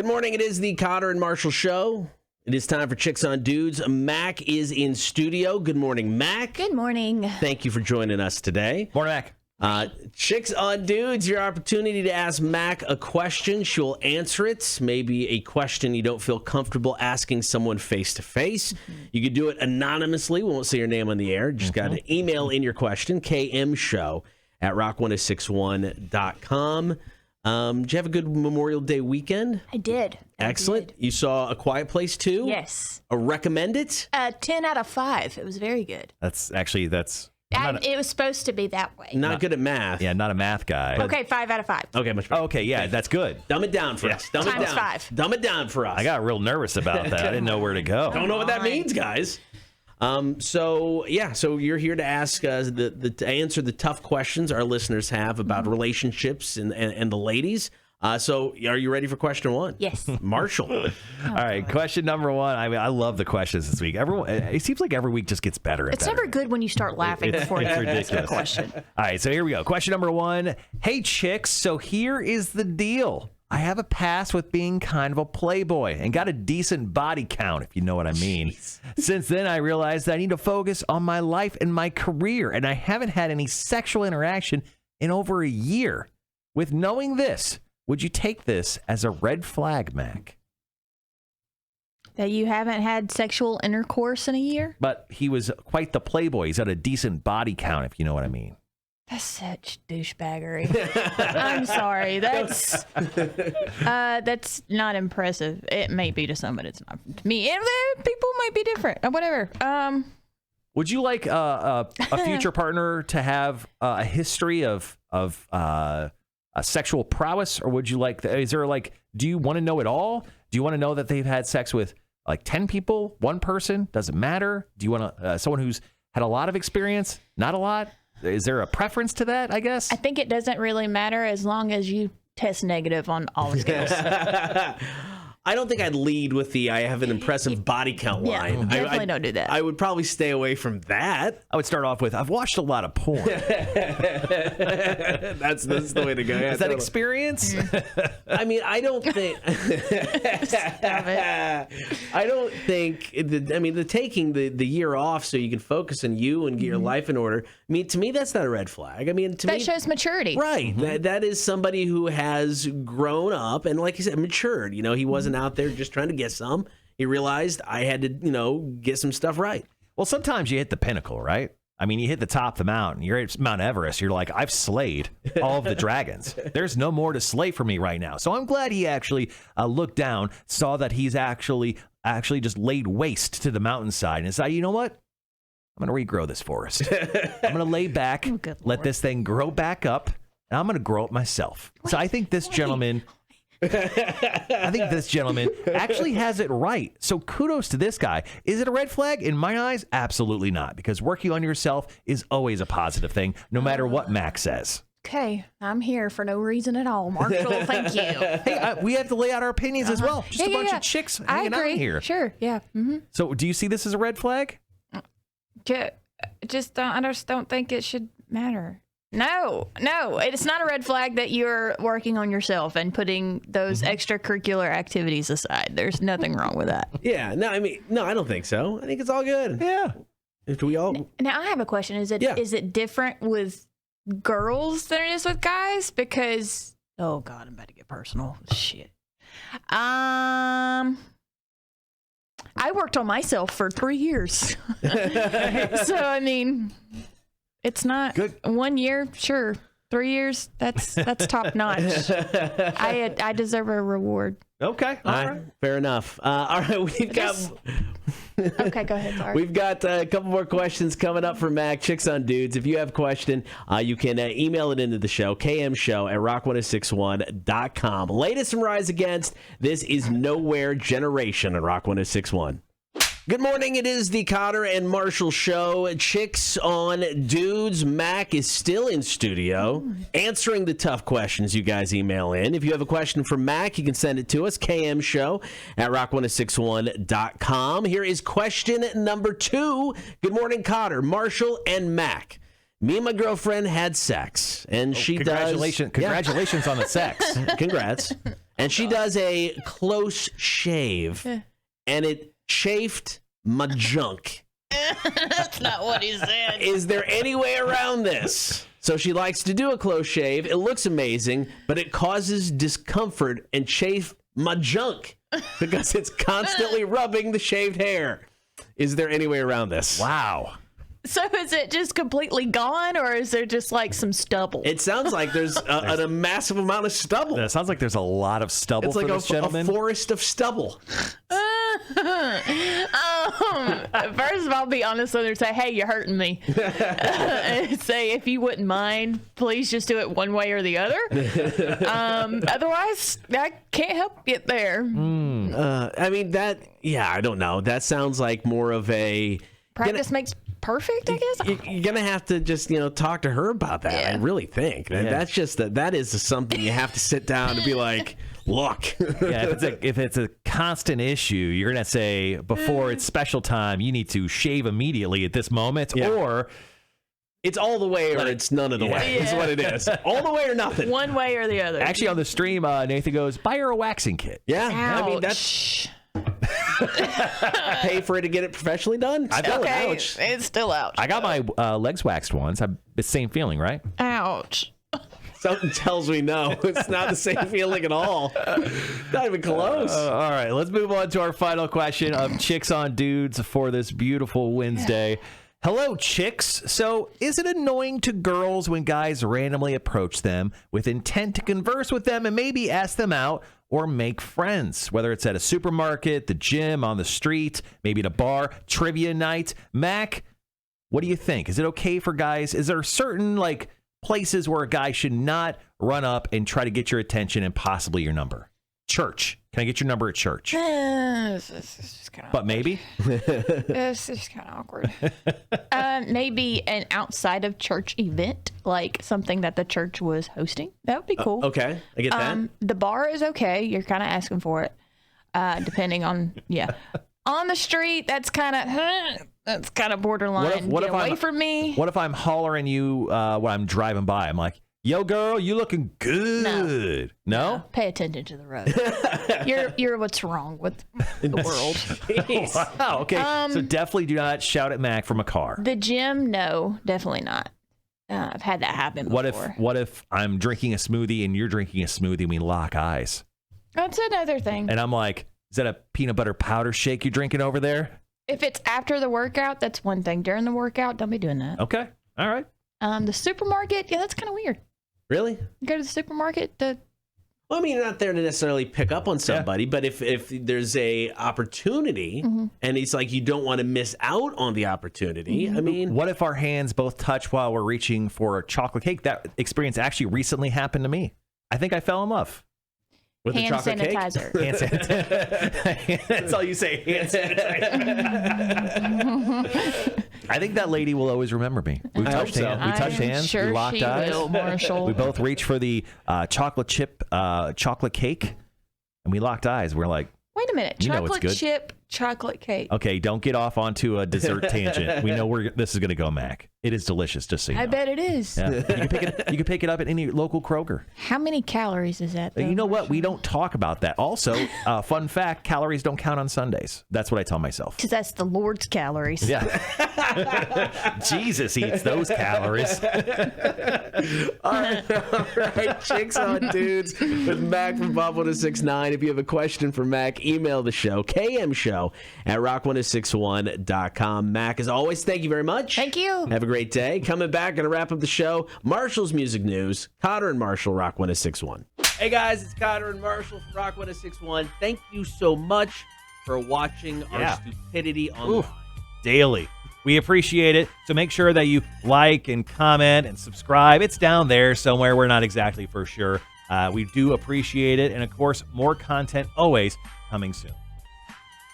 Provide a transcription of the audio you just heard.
Good morning. It is the Cotter and Marshall Show. It is time for Chicks on Dudes. Mac is in studio. Good morning, Mac. Good morning. Thank you for joining us today. Morning, Mac. Chicks on Dudes, your opportunity to ask Mac a question. She'll answer it. Maybe a question you don't feel comfortable asking someone face to face. You could do it anonymously. We won't say your name on the air. Just got to email in your question, kmshow@rock1061.com. Did you have a good Memorial Day weekend? I did. Excellent. You saw A Quiet Place 2? Yes. Recommend it? 10 out of 5. It was very good. It was supposed to be that way. Not good at math. Yeah, not a math guy. Okay, 5 out of 5. Okay, much better. Okay, yeah, that's good. Dumb it down for us. Dumb it Times down. 5. Dumb it down for us. I got real nervous about that. I didn't know where to go. Don't know what that means, guys. So you're here to ask to answer the tough questions our listeners have about relationships and the ladies. So are you ready for question one? Yes. Marshall. All right, question number one. I mean, I love the questions this week. It seems like every week just gets better and It's better. never good when you start laughing before you ask a question. All right, so here we go. Question number one. Hey, chicks, so here is the deal. I have a past with being kind of a playboy and got a decent body count, if you know what I mean. Since then, I realized that I need to focus on my life and my career, and I haven't had any sexual interaction in over a year. With knowing this, would you take this as a red flag, Mac? That you haven't had sexual intercourse in a year? But he was quite the playboy. He's got a decent body count, if you know what I mean. That's such douchebaggery. I'm sorry. That's not impressive. It may be to some, but it's not to me. And people might be different. Whatever. Would you like a future partner to have a history of a sexual prowess, or would you like? Is there do you want to know it all? Do you want to know that they've had sex with 10 people, one person? Doesn't matter. Do you want someone who's had a lot of experience? Not a lot. Is there a preference to that, I guess? I think it doesn't really matter as long as you test negative on all the scales. I don't think I'd lead with I have an impressive body count line. Definitely don't do that. I would probably stay away from that. I would start off with, I've watched a lot of porn. That's the way to go. Yeah, Is that experience? I mean, I don't think. Stop it. I don't think. The taking the year off so you can focus on you and get your life in order. I mean, to me, that's not a red flag. I mean, That shows maturity. right? That is somebody who has grown up and, like you said, matured. He wasn't out there just trying to get some. He realized I had to, get some stuff right. Well, sometimes you hit the pinnacle, right? I mean, you hit the top of the mountain. You're at Mount Everest. You're like, I've slayed all of the dragons. There's no more to slay for me right now. So I'm glad he actually looked down, saw that he's actually just laid waste to the mountainside and decided, you know what? I'm going to regrow this forest. I'm going to lay back, let this thing grow back up, and I'm going to grow it myself. So I think this gentleman... actually has it right. So kudos to this guy. Is it a red flag? In my eyes, absolutely not. Because working on yourself is always a positive thing, no matter what Max says. Okay, I'm here for no reason at all, Marshall. Thank you. Hey, we have to lay out our opinions as well. Just a bunch of chicks hanging out here. Sure, yeah. Mm-hmm. So do you see this as a red flag? I just don't think it should matter. No, it's not a red flag that you're working on yourself and putting those extracurricular activities aside. There's nothing wrong with that. Yeah, no, I don't think so. I think it's all good. Yeah. Do we all? Now, I have a question. Is it different with girls than it is with guys? Because, oh God, I'm about to get personal. Shit. I worked on myself for 3 years. So, I mean... It's not good. 1 year, sure. 3 years, that's top notch. I deserve a reward. Okay, all right. Fair enough. All right, we've got. Okay, go ahead. Sorry. We've got a couple more questions coming up for Mac. Chicks on Dudes. If you have a question, you can email it into the show, kmshow@rock1061.com. Latest and rise against. This is Nowhere Generation on Rock 1061. Good morning. It is the Cotter and Marshall Show. Chicks on Dudes. Mac is still in studio answering the tough questions you guys email in. If you have a question for Mac, you can send it to us, kmshow@rock1061.com. Here is question number 2. Good morning, Cotter, Marshall, and Mac. Me and my girlfriend had sex, and she Congratulations on the sex. Congrats. and she does a close shave, and it chafed my junk. That's not what he said. Is there any way around this? So she likes to do a close shave. It looks amazing, but it causes discomfort and chafe my junk because it's constantly rubbing the shaved hair. Is there any way around this? Wow. So is it just completely gone, or is there just like some stubble? It sounds like there's a massive amount of stubble. That sounds like there's a lot of stubble It's like for this gentleman. a forest of stubble. First of all, I'll be honest with her and say, hey, you're hurting me. Say, if you wouldn't mind, please just do it one way or the other. Otherwise, I can't help you there. I mean, I don't know. That sounds like more of a... Practice makes perfect, I guess. You're going to have to just, talk to her about that. Yeah. I really think. That's just, that is something you have to sit down and be like, look. Yeah, if it's a constant issue, you're going to say, before it's special time, you need to shave immediately at this moment, or... It's all the way or it's none of the way. Is what it is. All the way or nothing. One way or the other. Actually, on the stream, Nathan goes, buy her a waxing kit. Yeah. Ouch. I mean, that's... Pay for it to get it professionally done? Okay, Ouch. it's still ouch. I got my legs waxed once. It's the same feeling, right? Ouch. Something tells me no. It's not the same feeling at all. Not even close. All right, let's move on to our final question of Chicks on Dudes for this beautiful Wednesday. Hello, chicks. So, is it annoying to girls when guys randomly approach them with intent to converse with them and maybe ask them out or make friends? Whether it's at a supermarket, the gym, on the street, maybe at a bar, trivia night. Mac, what do you think? Is it okay for guys? Is there certain places where a guy should not run up and try to get your attention and possibly your number? Church. Can I get your number at church? It's just kind of. But maybe. It's just kind of awkward. Maybe an outside of church event, like something that the church was hosting. That would be cool. Okay, I get that. The bar is okay. You're kind of asking for it, depending on On the street, that's kind of borderline. What Get if away I'm, from me. What if I'm hollering you when I'm driving by? I'm like, yo, girl, you looking good. No? Pay attention to the road. You're what's wrong with the world. Wow. Okay. So definitely do not shout at Mac from a car. The gym, no, definitely not. I've had that happen before. What if I'm drinking a smoothie and you're drinking a smoothie and we lock eyes? That's another thing. And I'm like, is that a peanut butter powder shake you're drinking over there? If it's after the workout, that's one thing. During the workout, don't be doing that. Okay. All right. The supermarket, that's kind of weird. Really? You go to the supermarket to... Well, I mean, you're not there to necessarily pick up on somebody, but if there's a opportunity and it's like you don't want to miss out on the opportunity, I mean... What if our hands both touch while we're reaching for a chocolate cake? That experience actually recently happened to me. I think I fell in love. With hand the chocolate sanitizer. cake? Hand sanitizer. That's all you say. Hand sanitizer. I think that lady will always remember me. We touched so. hands. We touched I'm hands. sure We locked she eyes. will, Marshall. We both reached for the chocolate chip chocolate cake, and we locked eyes. We're like, Wait a minute. You know it's Chocolate good. chip chocolate cake. okay, don't get off onto a dessert tangent. We know where this is going to go, Mac. It is delicious, just so you know. I bet it is. Yeah. You can pick it up at any local Kroger. How many calories is that? You though, know what? Marshall? We don't talk about that. Also, fun fact, calories don't count on Sundays. That's what I tell myself. Because that's the Lord's calories. Yeah. Jesus eats those calories. All right, Chicks on Dudes with Mac from Bob 1069. If you have a question for Mac, email the show, kmshow@rock1061.com. Mac, as always, thank you very much. Thank you. Have a great day. Coming back, going to wrap up the show. Marshall's Music News. Cotter and Marshall, Rock 1061. Hey guys, it's Cotter and Marshall from Rock 1061. Thank you so much for watching our stupidity online. Daily. We appreciate it. So make sure that you like and comment and subscribe. It's down there somewhere. We're not exactly for sure. We do appreciate it. And of course, more content always coming soon.